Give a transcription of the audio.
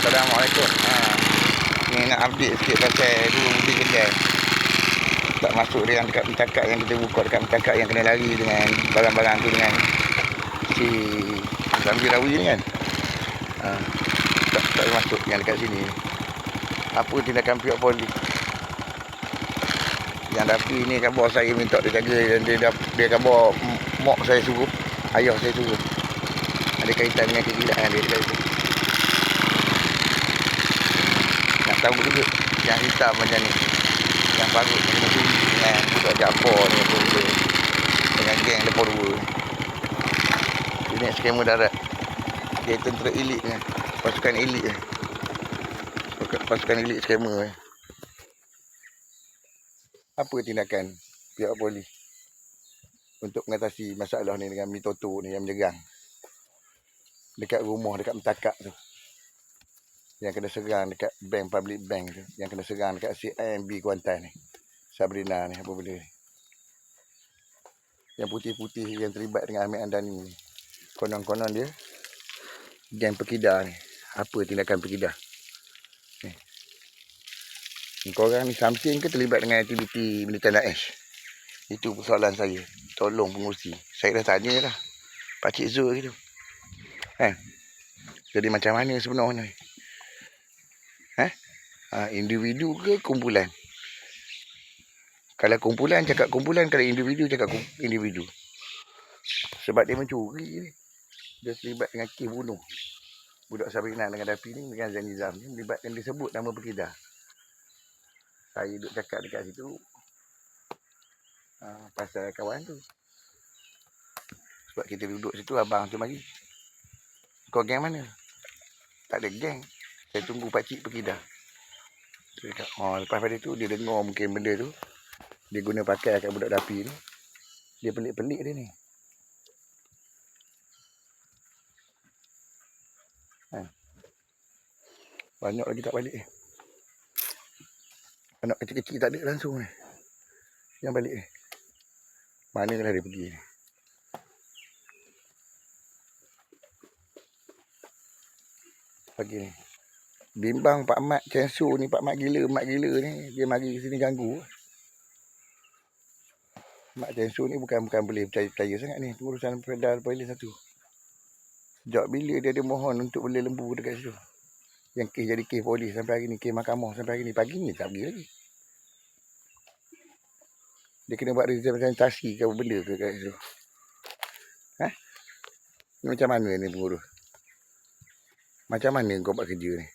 Assalamualaikum. Ni nak update sikit pasal dua mobil kedai tak masuk dia yang dekat pencakap yang kita buka dekat pencakap yang kena lari dengan barang-barang tu dengan si Ramzi Rawi ni kan. Tak masuk yang dekat sini. Apa tindakan pihak polis? Yang Dapi ni kan bos saya minta dia jaga dan dia kan bawa mak saya suruh, ayah saya suruh. Ada kaitan dengan kegilaan dia dekat situ. Nak tahu juga yang hitam macam ni, yang parut macam tu dengan budak Jaafar ni tu dengan geng lepas dua. Ini skema darat. Dia tentera elit ni, pasukan elit ni. Pasukan elit skema ni. Apa tindakan pihak polis untuk mengatasi masalah ni dengan Mitoto ni yang menjegang dekat rumah, dekat mentakak tu, yang kena serang dekat bank, public bank tu, yang kena serang dekat CIMB Kuantan ni, Sabrina ni, apa benda ni, yang putih-putih yang terlibat dengan Ahmad Andani ni. Konon-konon dia geng Pekidah ni. Apa tindakan Pekidah ni? Korang ni something ke terlibat dengan aktiviti militan Daesh? Itu persoalan saya. Tolong pengurusi. Saya dah tanya dah Pakcik Zul gitu. Jadi macam mana sebenarnya? Individu ke kumpulan? Kalau kumpulan cakap kumpulan, kalau individu cakap individu. Sebab dia mencuri ni. Dia terlibat dengan kes bunuh budak Sabrina dengan Dapi ni, dengan Zanizam ni, melibatkan dia sebut nama Pekidah. Saya duduk cakap dekat situ pasal kawan tu. Sebab kita duduk situ, abang tu mari. Kau geng mana? Tak ada geng. Saya tunggu pakcik Pekidah. Dia cakap, lepas pada tu dia dengar mungkin benda tu. Dia guna pakai kat budak Dapi ni. Dia pelik-pelik dia ni. Banyak lagi tak balik ni. Anak kecil-kecil tak ada langsung ni. Yang balik ni. Manalah dia pergi ni. Pagi ni. Bimbang Pak Mat Censu ni, Pak Mat gila ni. Dia mari sini ganggu. Mak Censu ni bukan boleh percaya sangat ni. Pengurusan Federal Polis satu. Sejak bila dia ada mohon untuk beli lembu dekat situ. Yang kes jadi kes polis sampai hari ni. Kes mahkamah sampai hari ni. Pagi ni tak pergi lagi. Dia kena buat representasi ke apa benda ke kat situ. Ni macam mana ni pengurus? Macam mana kau buat kerja ni?